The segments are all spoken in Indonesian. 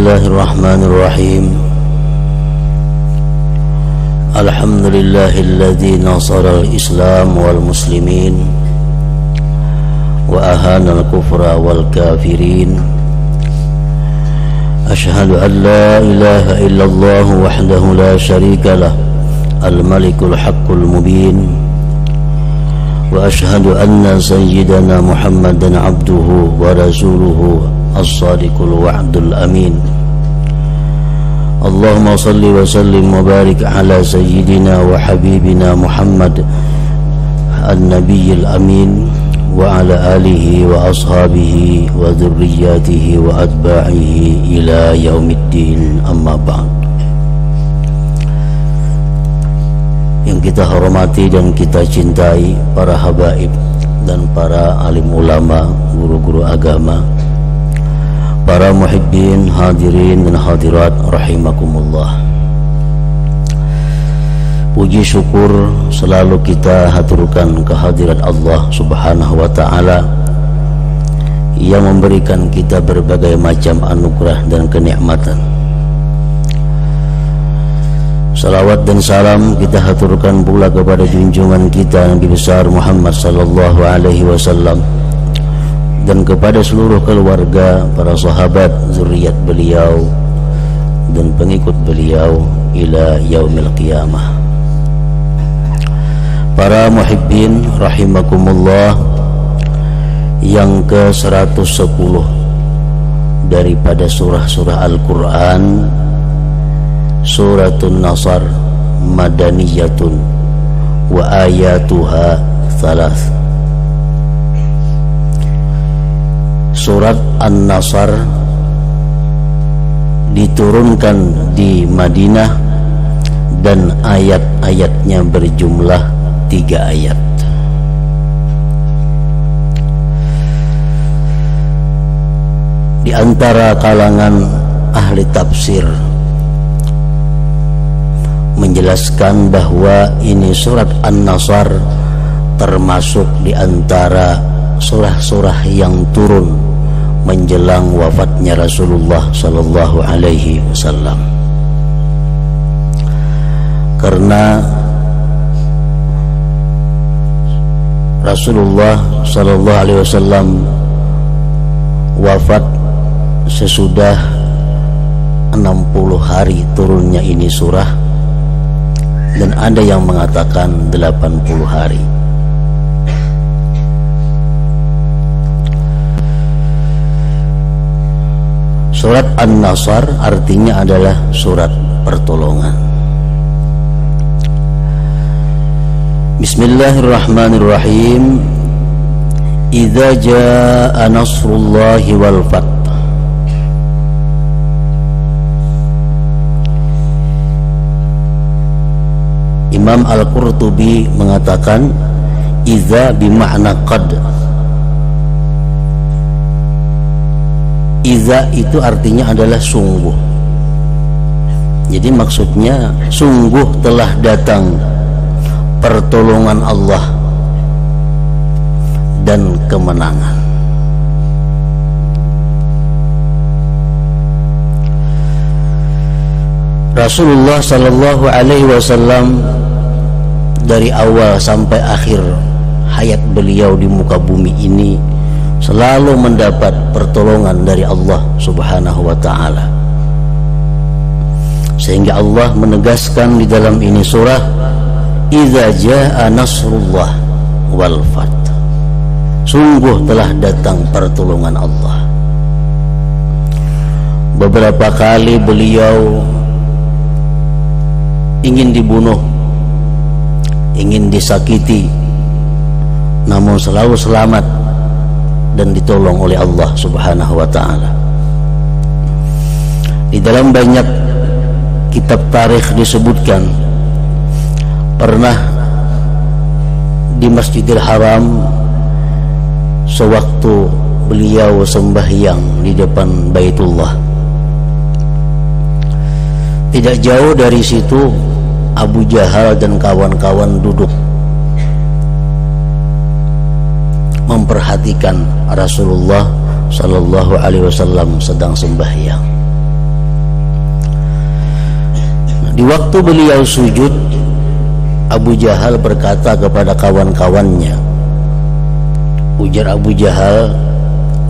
Bismillahirrahmanirrahim. Alhamdulillahilladzi nasara al-islam wal muslimin wa ahana al-kufra wal kafirin. Ashhadu an la ilaha illallah wahdahu la syarika lah, al-malikul haqqul mubin. Wa ashhadu anna sayyidana Muhammadan abduhu wa rasuluhu as-sadiqul wa'dul amin. Allahumma salli wa sallim wa barik ala sayyidina wa habibina Muhammad an-nabiyyil amin wa ala alihi wa ashabihi wa dhurriyyatihi wa atba'ihi ila yaumiddin, amma ba'd. Yang kita hormati dan kita cintai para habaib dan para alim ulama, guru-guru agama, para muhibbin, hadirin dan hadirat rahimakumullah. Puji syukur selalu kita haturkan kehadirat Allah subhanahu wa ta'ala yang memberikan kita berbagai macam anugerah dan kenikmatan. Salawat dan salam kita haturkan pula kepada junjungan kita Nabi besar Muhammad sallallahu alaihi wasallam dan kepada seluruh keluarga, para sahabat, zuriat beliau dan pengikut beliau ila yaumil qiyamah. Para muhibbin rahimakumullah, yang ke-110 daripada surah-surah Al-Quran, Suratun Nasr, madaniyatun wa ayatuha thalath. Surat An-Nasr diturunkan di Madinah dan ayat-ayatnya berjumlah 3 ayat. Di antara kalangan ahli tafsir menjelaskan bahwa ini surat An-Nasr termasuk di antara surah-surah yang turun menjelang wafatnya Rasulullah sallallahu alaihi wasallam, karena Rasulullah sallallahu alaihi wasallam wafat sesudah 60 hari turunnya ini surah, dan ada yang mengatakan 80 hari. Surat An-Nasr artinya adalah surat pertolongan. Bismillahirrahmanirrahim. Idza jaa nasrullahi wal fath. Imam Al-Qurtubi mengatakan idza bimakna qad. Iza itu artinya adalah sungguh. Jadi maksudnya sungguh telah datang pertolongan Allah dan kemenangan. Rasulullah sallallahu alaihi wasallam dari awal sampai akhir hayat beliau di muka bumi ini selalu mendapat pertolongan dari Allah subhanahu wa ta'ala, sehingga Allah menegaskan di dalam ini surah idza jaa nasrullah wal fath, sungguh telah datang pertolongan Allah. Beberapa kali beliau ingin dibunuh, ingin disakiti, namun selalu selamat dan ditolong oleh Allah subhanahu wa ta'ala. Di dalam banyak kitab tarikh disebutkan pernah di Masjidil Haram sewaktu beliau sembahyang di depan Baitullah, tidak jauh dari situ Abu Jahal dan kawan-kawan duduk memperhatikan Rasulullah sallallahu alaihi wasallam sedang sembahyang. Di waktu beliau sujud, Abu Jahal berkata kepada kawan-kawannya, ujar Abu Jahal,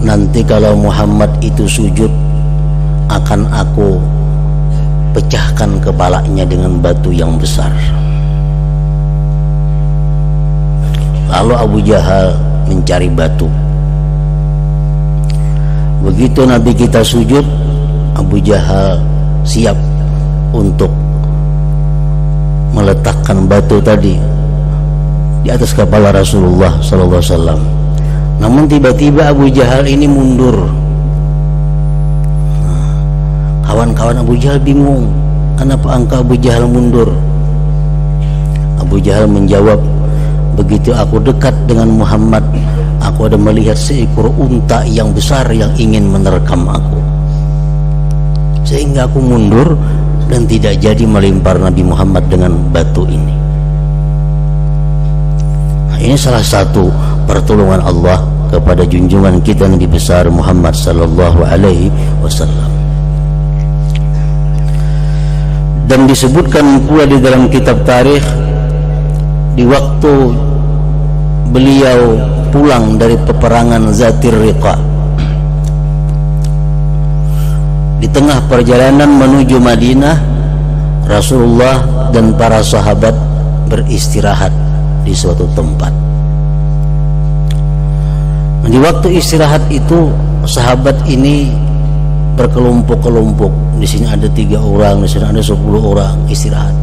nanti kalau Muhammad itu sujud akan aku pecahkan kepalanya dengan batu yang besar. Lalu Abu Jahal mencari batu. Begitu Nabi kita sujud, Abu Jahal siap untuk meletakkan batu tadi di atas kepala Rasulullah SAW. Namun tiba-tiba Abu Jahal ini mundur. Kawan-kawan Abu Jahal bingung, kenapa engkau Abu Jahal mundur? Abu Jahal menjawab, begitu aku dekat dengan Muhammad, aku ada melihat seekor unta yang besar yang ingin menerkam aku, sehingga aku mundur dan tidak jadi melempar Nabi Muhammad dengan batu ini. Nah, ini salah satu pertolongan Allah kepada junjungan kita Nabi besar Muhammad sallallahu alaihi wasallam. Dan disebutkan pula di dalam kitab tarikh, di waktu beliau pulang dari peperangan Zatir Riqa, di tengah perjalanan menuju Madinah, Rasulullah dan para sahabat beristirahat di suatu tempat. Di waktu istirahat itu, sahabat ini berkelompok-kelompok. Di sini ada 3 orang, di sini ada 10 orang istirahat.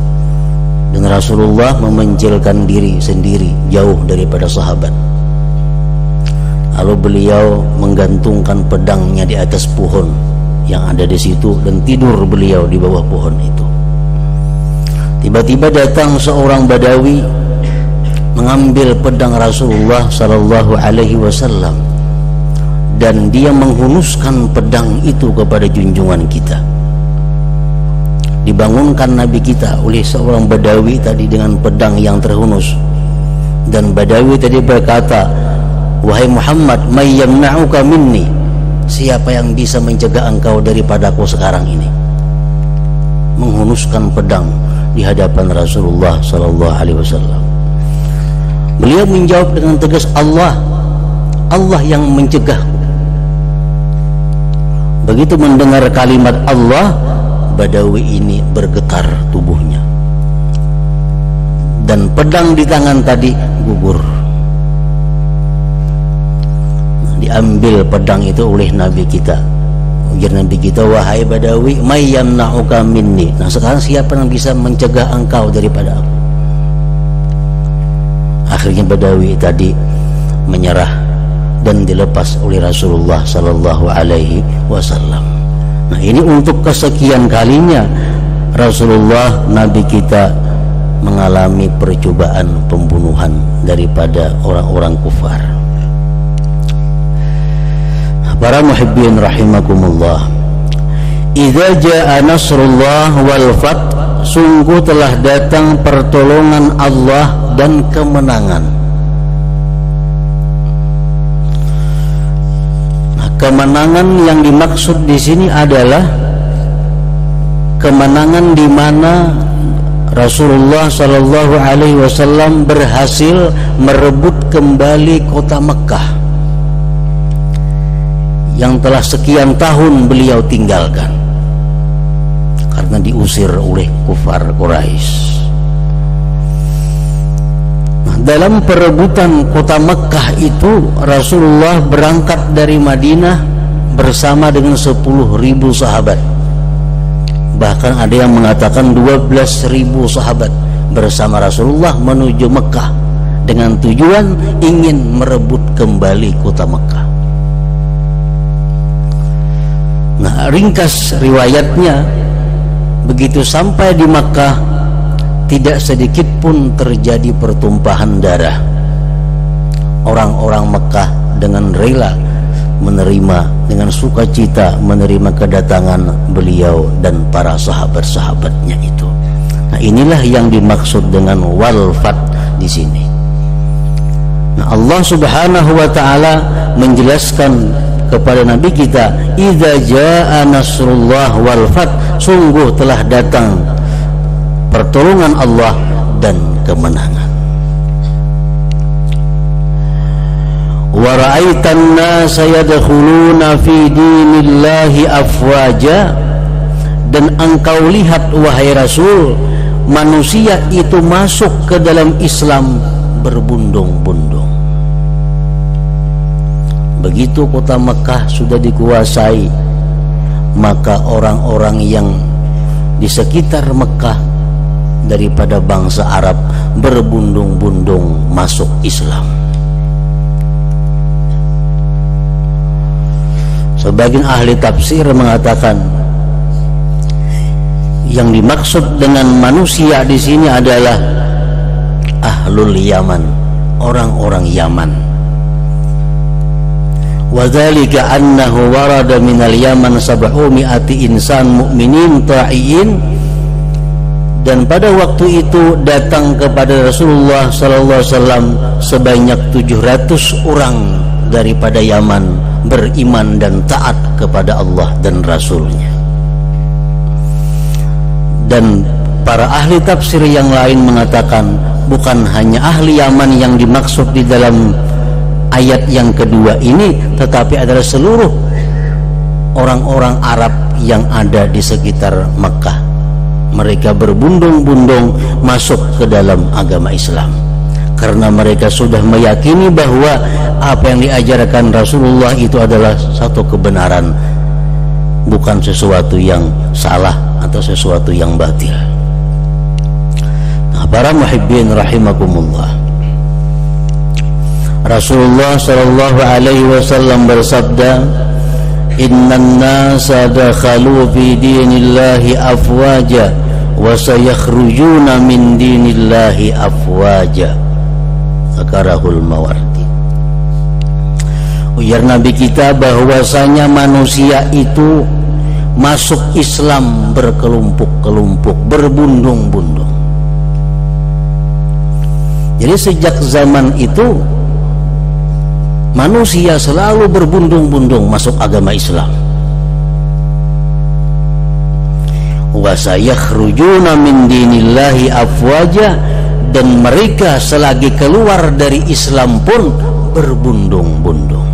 Dan Rasulullah memencilkan diri sendiri jauh daripada sahabat. Lalu beliau menggantungkan pedangnya di atas pohon yang ada di situ dan tidur beliau di bawah pohon itu. Tiba-tiba datang seorang Badawi mengambil pedang Rasulullah sallallahu alaihi wasallam dan dia menghunuskan pedang itu kepada junjungan kita. Dibangunkan Nabi kita oleh seorang Badawi tadi dengan pedang yang terhunus, dan Badawi tadi berkata, wahai Muhammad, may yamna'uka minni, siapa yang bisa mencegah engkau daripada aku sekarang ini? Menghunuskan pedang di hadapan Rasulullah sallallahu alaihi wasallam. Beliau menjawab dengan tegas, Allah yang mencegahku. Begitu mendengar kalimat Allah, Badawi ini bergetar tubuhnya dan pedang di tangan tadi gugur. Diambil pedang itu oleh Nabi kita. Ujar Nabi kita, wahai Badawi, may yamna'uka minni. Nah, sekarang siapa yang bisa mencegah engkau daripada aku? Akhirnya Badawi tadi menyerah dan dilepas oleh Rasulullah sallallahu alaihi wasallam. Nah, ini untuk kesekian kalinya Rasulullah Nabi kita mengalami percobaan pembunuhan daripada orang-orang kufar. Para muhibbin rahimakumullah, idza jaa nasrullah wal fath, sungguh telah datang pertolongan Allah dan kemenangan. Nah, kemenangan yang dimaksud di sini adalah kemenangan di mana Rasulullah sallallahu alaihi wasallam berhasil merebut kembali kota Mekkah yang telah sekian tahun beliau tinggalkan karena diusir oleh kufar Quraisy. Nah, dalam perebutan kota Mekkah itu Rasulullah berangkat dari Madinah bersama dengan 10.000 sahabat. Bahkan ada yang mengatakan 12.000 sahabat bersama Rasulullah menuju Mekkah dengan tujuan ingin merebut kembali kota Mekkah. Nah, ringkas riwayatnya, begitu sampai di Makkah tidak sedikit pun terjadi pertumpahan darah. Orang-orang Mekkah dengan rela menerima, dengan sukacita menerima kedatangan beliau dan para sahabat-sahabatnya itu. Nah, inilah yang dimaksud dengan wal fath di sini. Nah, Allah Subhanahu wa taala menjelaskan kepada Nabi kita, idza jaa nasrullah wal fath, sungguh telah datang pertolongan Allah dan kemenangan. Wa ra'aitan nasa yadkhuluna fi dinillahi afwaja, dan engkau lihat wahai Rasul, manusia itu masuk ke dalam Islam berbundung-bundung. Begitu kota Mekah sudah dikuasai, maka orang-orang yang di sekitar Mekah daripada bangsa Arab berbundung-bundung masuk Islam. Sebagian ahli tafsir mengatakan yang dimaksud dengan manusia di sini adalah ahlul Yaman, orang-orang Yaman. Wa dzalika annahu warada minal Yaman 700 insan mu'minin ta'iin, dan pada waktu itu datang kepada Rasulullah sallallahu alaihi wasallam sebanyak 700 orang daripada Yaman beriman dan taat kepada Allah dan Rasulnya. Dan para ahli tafsir yang lain mengatakan bukan hanya ahli Yaman yang dimaksud di dalam ayat yang kedua ini, tetapi adalah seluruh orang-orang Arab yang ada di sekitar Mekah. Mereka berbundung-bundung masuk ke dalam agama Islam karena mereka sudah meyakini bahwa apa yang diajarkan Rasulullah itu adalah satu kebenaran, bukan sesuatu yang salah atau sesuatu yang batil. Nah, para muhibbin rahimakumullah, Rasulullah sallallahu alaihi wasallam bersabda, "Innan nasa dakhalu fi dinillahi afwaja wa sayakhrujuna min dinillahi afwaja." Zakarahul Mawardi. Ujar Nabi kita bahwasanya manusia itu masuk Islam berkelompok-kelompok, berbundung-bundung. Jadi sejak zaman itu manusia selalu berbundung-bundung masuk agama Islam. Wa sayakhrujuna min dinillahi afwaja, dan mereka selagi keluar dari Islam pun berbundung-bundung.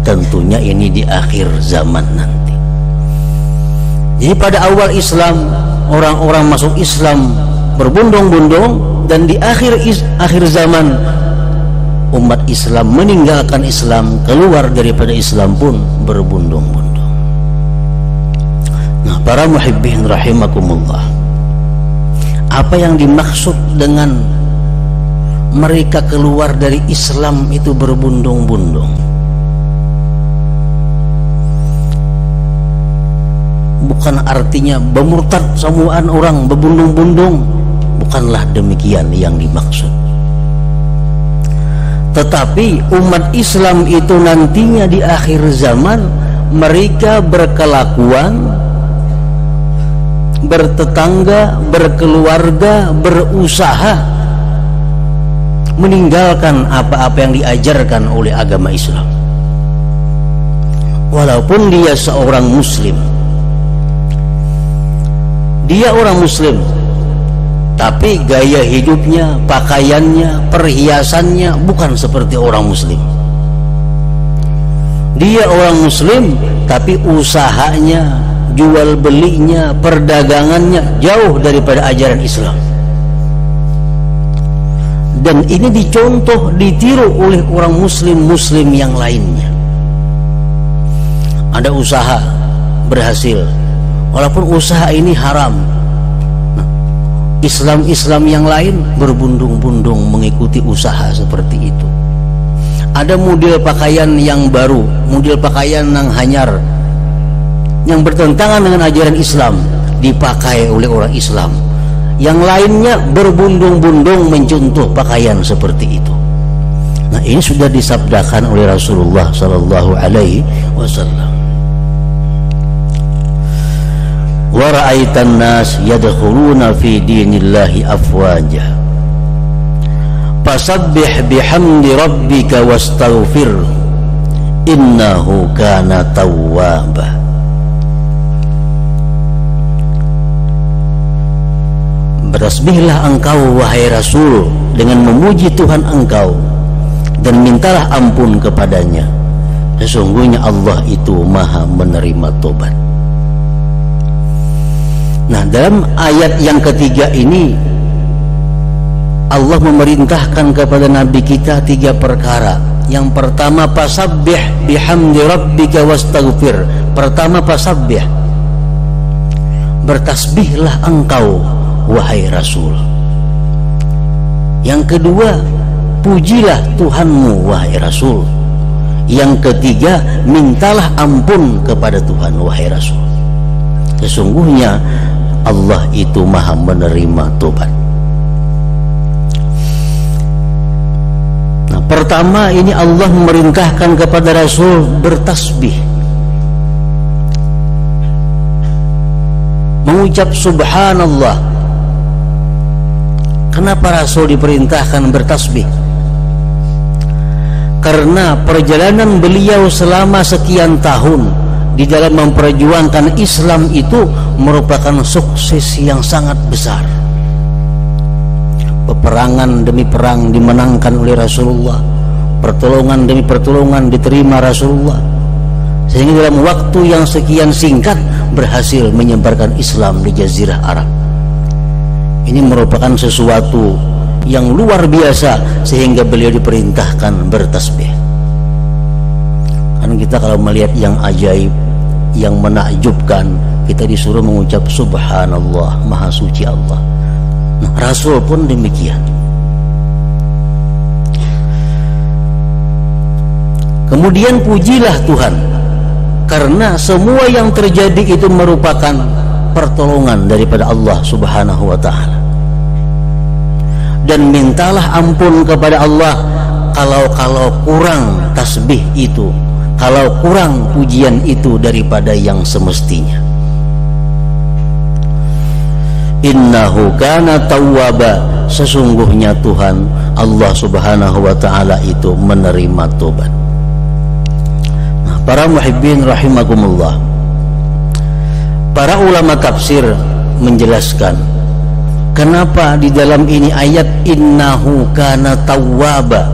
Tentunya ini di akhir zaman nanti. Jadi pada awal Islam orang-orang masuk Islam berbundung-bundung, dan di akhir zaman umat Islam meninggalkan Islam, keluar daripada Islam pun berbundung-bundung. Nah, para muhibbin rahimakumullah, apa yang dimaksud dengan mereka keluar dari Islam itu berbundung-bundung? Bukan artinya bermurtad semuaan orang berbundung-bundung, bukanlah demikian yang dimaksud. Tetapi umat Islam itu nantinya di akhir zaman mereka berkelakuan, bertetangga, berkeluarga, berusaha meninggalkan apa-apa yang diajarkan oleh agama Islam. Walaupun dia seorang muslim, dia orang muslim, tapi gaya hidupnya, pakaiannya, perhiasannya bukan seperti orang muslim. Dia orang muslim, tapi usahanya, jual belinya, perdagangannya jauh daripada ajaran Islam. Dan ini dicontoh, ditiru oleh orang muslim-muslim yang lainnya. Ada usaha berhasil, walaupun usaha ini haram. Islam-Islam yang lain berbundung-bundung mengikuti usaha seperti itu. Ada model pakaian yang baru, model pakaian yang hanyar, yang bertentangan dengan ajaran Islam, dipakai oleh orang Islam. Yang lainnya berbundung-bundung mencontoh pakaian seperti itu. Nah, ini sudah disabdakan oleh Rasulullah sallallahu alaihi wasallam. Wa ra'aitan nas yadkhuluna fi dinillahi afwaja fasabbih bihamdi rabbika wastaghfir innahu kana tawwaba. bertasbihlah engkau wahai Rasul dengan memuji Tuhan engkau dan mintalah ampun kepadanya, sesungguhnya Allah itu maha menerima tobat. Nah, dalam ayat yang ketiga ini Allah memerintahkan kepada Nabi kita 3 perkara. Yang pertama, fasabbih bihamdi rabbika wastaghfir. Pertama, fasabbih, bertasbihlah engkau wahai Rasul. Yang kedua, pujilah Tuhanmu wahai Rasul. Yang ketiga, mintalah ampun kepada Tuhan wahai Rasul, sesungguhnya Allah itu maha menerima tobat. Nah, pertama ini Allah memerintahkan kepada Rasul bertasbih, mengucap subhanallah. Kenapa Rasul diperintahkan bertasbih? Karena perjalanan beliau selama sekian tahun di dalam memperjuangkan Islam itu merupakan sukses yang sangat besar. Peperangan demi perang dimenangkan oleh Rasulullah, pertolongan demi pertolongan diterima Rasulullah, sehingga dalam waktu yang sekian singkat berhasil menyebarkan Islam di Jazirah Arab. Ini merupakan sesuatu yang luar biasa sehingga beliau diperintahkan bertasbih. Karena kita kalau melihat yang ajaib, yang menakjubkan, kita disuruh mengucap subhanallah, maha suci Allah. Nah, Rasul pun demikian. Kemudian pujilah Tuhan, karena semua yang terjadi itu merupakan pertolongan daripada Allah Subhanahu wa ta'ala. Dan mintalah ampun kepada Allah kalau kurang tasbih itu, kalau kurang pujian itu daripada yang semestinya. Innahu kana tawwaba, sesungguhnya Tuhan Allah Subhanahu wa ta'ala itu menerima tobat. Nah, para muhibbin rahimakumullah, para ulama tafsir menjelaskan kenapa di dalam ini ayat innahu kana tawwaba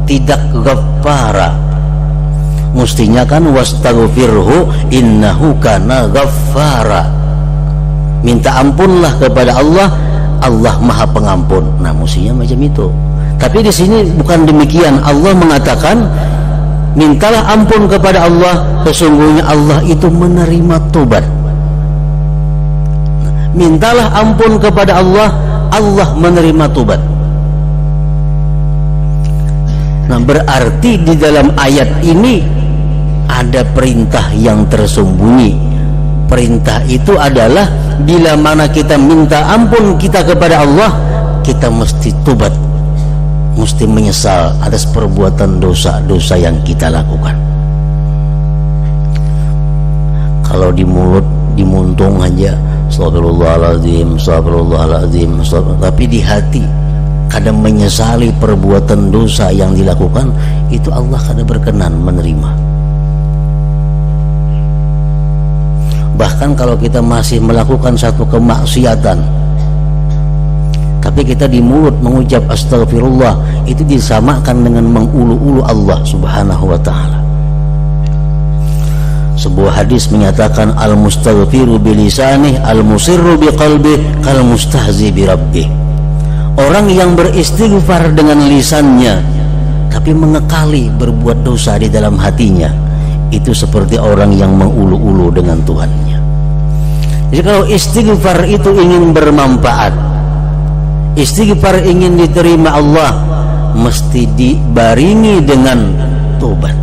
tidak ghaffara. Mestinya kan wastaghfirhu innahu kana ghaffara. Minta ampunlah kepada Allah, Allah maha pengampun. Nah, mestinya macam itu. Tapi di sini bukan demikian. Allah mengatakan mintalah ampun kepada Allah, sesungguhnya Allah itu menerima tobat. Mintalah ampun kepada Allah, Allah menerima tobat. Nah, berarti di dalam ayat ini ada perintah yang tersembunyi. Perintah itu adalah bila mana kita minta ampun kita kepada Allah, kita mesti tobat, mesti menyesal atas perbuatan dosa-dosa yang kita lakukan. Kalau di mulut, di muntung aja astagfirullahaladzim, astagfirullahaladzim, tapi di hati kadang menyesali perbuatan dosa yang dilakukan, itu Allah kadang berkenan menerima. Bahkan kalau kita masih melakukan satu kemaksiatan, tapi kita di mulut mengucap astagfirullah, itu disamakan dengan mengulu-ulu Allah Subhanahu wa ta'ala. Sebuah hadis menyatakan al-mustaghfiru bilisanih al-musirru biqalbih kal-mustahzi birabbih. Orang yang beristighfar dengan lisannya tapi mengekali berbuat dosa di dalam hatinya, itu seperti orang yang mengulu-ulu dengan Tuhannya. Jadi kalau istighfar itu ingin bermanfaat, istighfar ingin diterima Allah, mesti dibaringi dengan tobat.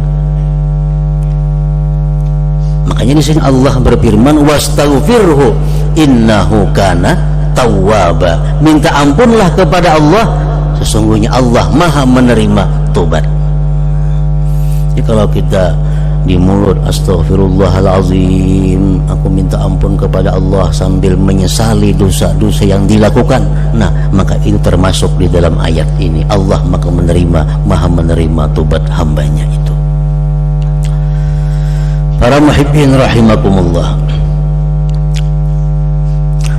Makanya di sini Allah berfirman wastaghfirhu innahu kana tawwaba. Minta ampunlah kepada Allah, sesungguhnya Allah maha menerima tobat. Jadi kalau kita di mulut astaghfirullahalazim, aku minta ampun kepada Allah sambil menyesali dosa-dosa yang dilakukan, nah maka itu termasuk di dalam ayat ini. Allah maka maha menerima tobat hambanya itu. Para muhibbin rahimakumullah,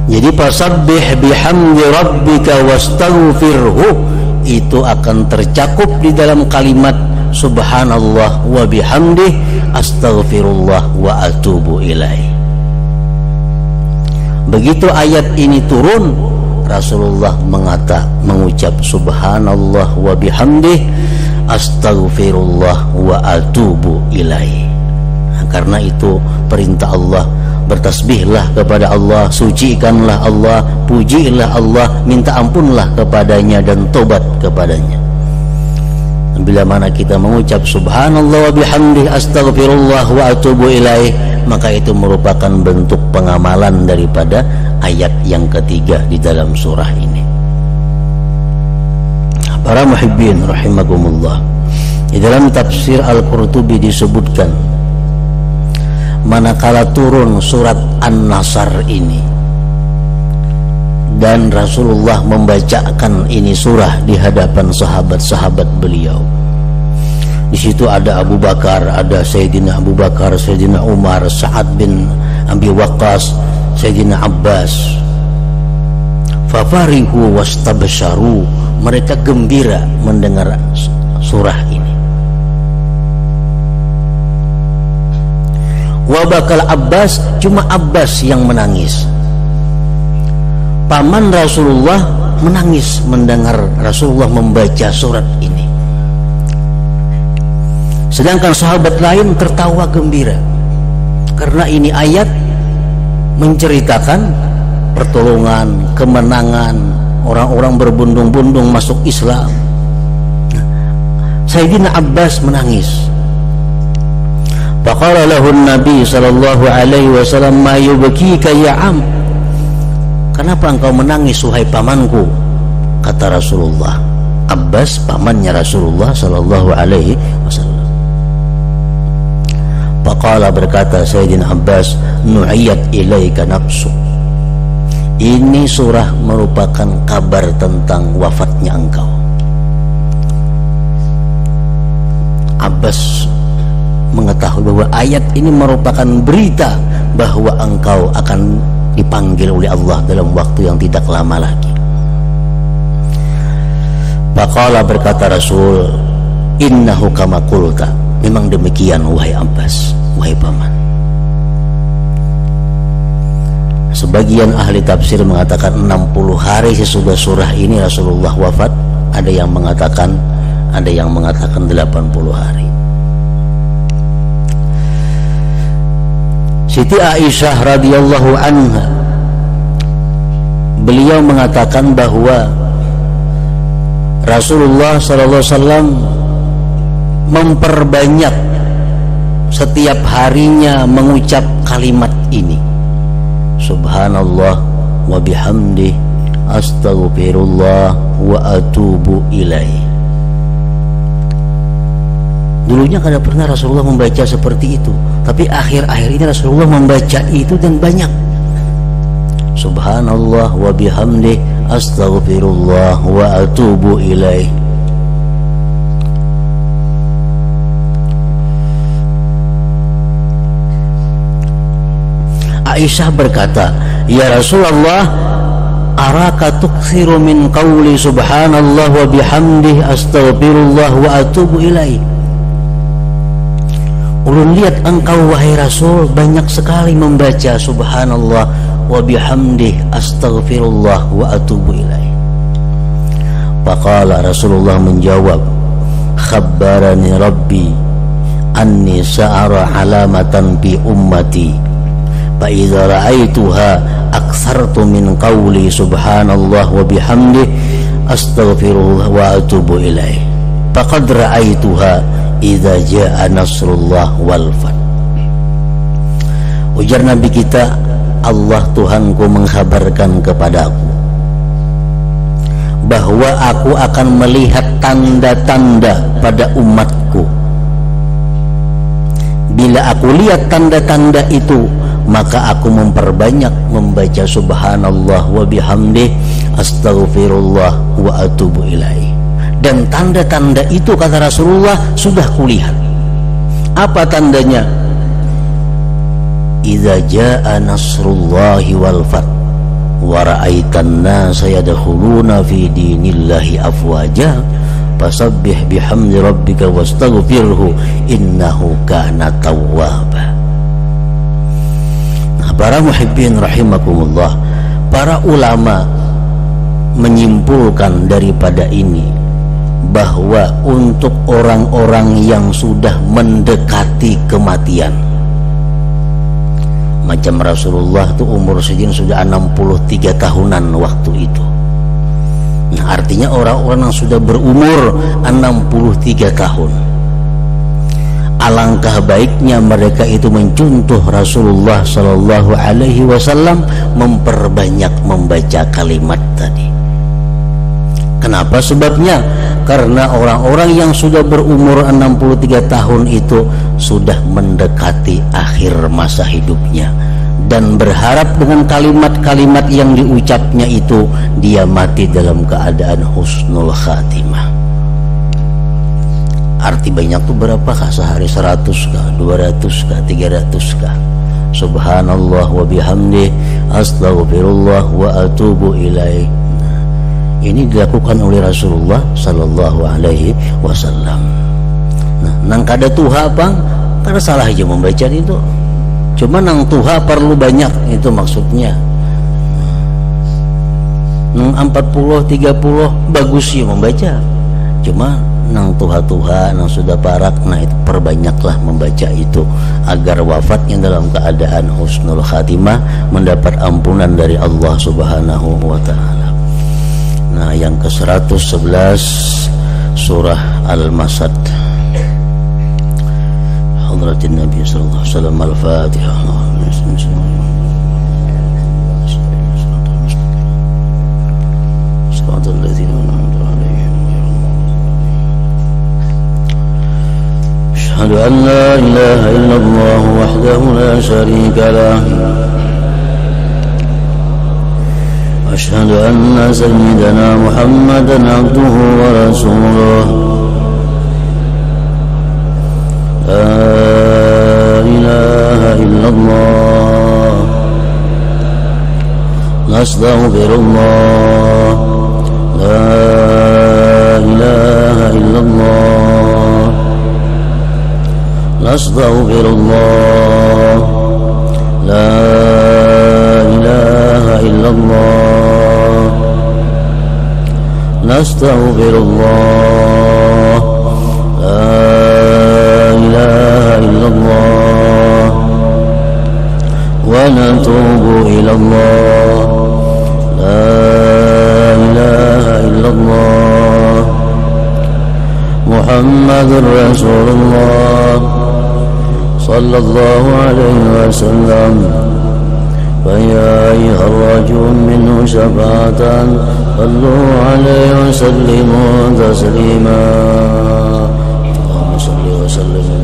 Jadi fasabbih bihamdi rabbika wastaghfirhu itu akan tercakup di dalam kalimat subhanallah wa bihamdih astaghfirullah wa atubu ilaih. Begitu ayat ini turun, Rasulullah mengucap subhanallah wa bihamdih astaghfirullah wa atubu ilaih. Nah, karena itu perintah Allah, bertasbihlah kepada Allah, sucikanlah Allah, pujilah Allah, minta ampunlah kepadanya dan tobat kepadanya. Bila mana kita mengucap subhanallah wa bihamdih astaghfirullah wa atubu ilaih, maka itu merupakan bentuk pengamalan daripada ayat yang ketiga di dalam surah ini. Para muhibbin rahimakumullah, di dalam tafsir Al-Qurtubi disebutkan, manakala turun surat An-Nasr ini dan Rasulullah membacakan ini surah di hadapan sahabat-sahabat beliau, di situ ada Abu Bakar, ada Sayyidina Abu Bakar, Sayyidina Umar, Sa'ad bin Abi Waqqas, Sayyidina Abbas. Fafarihu wastabsharu, mereka gembira mendengar surah ini. Wa bakal Abbas, cuma Abbas yang menangis. Paman Rasulullah menangis mendengar Rasulullah membaca surat ini. Sedangkan sahabat lain tertawa gembira, karena ini ayat menceritakan pertolongan, kemenangan, orang-orang berbondong-bondong masuk Islam. Sayyidina Abbas menangis. Faqala lahu Nabi sallallahu alaihi wasallam, ma yubkika ya am? Kenapa engkau menangis wahai pamanku? Kata Rasulullah. Abbas pamannya Rasulullah sallallahu alaihi wasallam. Faqala, berkata Sayyidina Abbas, nu'iyat ilaika nafsu. Ini surah merupakan kabar tentang wafatnya engkau. Abbas mengetahui bahwa ayat ini merupakan berita bahwa engkau akan dipanggil oleh Allah dalam waktu yang tidak lama lagi. Faqala, berkata Rasul, innahu kama qulta. Memang demikian wahai Abbas, wahai paman. Sebagian ahli tafsir mengatakan 60 hari sesudah surah ini Rasulullah wafat. Ada yang mengatakan 80 hari. Siti Aisyah radhiyallahu anha, beliau mengatakan bahwa Rasulullah sallallahu alaihi wasallam memperbanyak setiap harinya mengucap kalimat ini, subhanallah wa bihamdih astaghfirullah wa atubu ilaih. Dulunya kada pernah Rasulullah membaca seperti itu, tapi akhir-akhir ini Rasulullah membaca itu dan banyak. Subhanallah wa bihamdih astaghfirullah wa atubu ilaih. Aisyah berkata, ya Rasulullah, araka tukthiru min qawli subhanallah wa bihamdih astaghfirullah wa atubu ilaih. Ulun lihat engkau wahai Rasul banyak sekali membaca subhanallah wa bihamdih astaghfirullah wa atubu ilaih. Faqala, Rasulullah menjawab, khabbarani rabbi anni sa'ara alamatan bi ummati fa idza ra'aituha aktsartu min qawli subhanallah wa bihamdih astaghfirullah wa atubu ilaih. Faqad ra'aituha idza jaa nasrullah wal fath. Ujar Nabi kita, Allah Tuhanku mengkhabarkan kepadaku bahwa aku akan melihat tanda-tanda pada umatku. Bila aku lihat tanda-tanda itu, maka aku memperbanyak membaca subhanallah wa bihamdih astaghfirullah wa atubu ilaih. Dan tanda-tanda itu, kata Rasulullah, sudah kulihat. Apa tandanya? Idza jaa nasrullahi wal fath. wa ra'aitan nasa yadkhuluna fi dinillahi afwaja fasabbih bihamdi rabbika wastaghfirhu innahu kana tawwaba. Nah, para muhibbin rahimakumullah, para ulama menyimpulkan daripada ini bahwa untuk orang-orang yang sudah mendekati kematian, macam Rasulullah itu umur segini sudah 63 tahunan waktu itu. Nah, artinya orang-orang yang sudah berumur 63 tahun, alangkah baiknya mereka itu mencontoh Rasulullah Sallallahu Alaihi Wasallam, memperbanyak membaca kalimat tadi. Kenapa sebabnya? Karena orang-orang yang sudah berumur 63 tahun itu sudah mendekati akhir masa hidupnya, dan berharap dengan kalimat-kalimat yang diucapnya itu dia mati dalam keadaan husnul khatimah. Arti banyak itu berapakah sehari? 100 kah, 200 kah, 300 kah? Subhanallah wa bihamdi astaghfirullah wa atubu ilaih. Ini dilakukan oleh Rasulullah Sallallahu Alaihi Wasallam. Nah, nang kada tuha bang, kada salah aja membaca itu. Cuma nang tuha perlu banyak, itu maksudnya. Nang 40, 30 bagus ya membaca. Cuma nang tuha-tuha, nang sudah parak, nah itu perbanyaklah membaca itu agar wafatnya dalam keadaan husnul khatimah, mendapat ampunan dari Allah Subhanahu wa Ta'ala. Nah, yang ke-111 surah Al-Masad. Hadratin Nabi sallallahu alaihi wasallam. Al-Fatihah. Shiratal ladzina an'amta 'alaihim ghairil maghdubi 'alaihim. Asyhadu an la ilaha illallah wahdahu la syarika lah. أشهد أن سيدنا محمدا عبده ورسوله. لا إله إلا الله. نستغفر الله. لا إله إلا الله. نستغفر الله. لا إله إلا الله. نستغفر الله. لا إله إلا الله. ونتوب إلى الله. لا إله إلا الله. محمد رسول الله صلى الله عليه وسلم. فيا أيها الرجل منه شفاعة صلوا عليه وسلموا تسليما. اللهم صل وسلم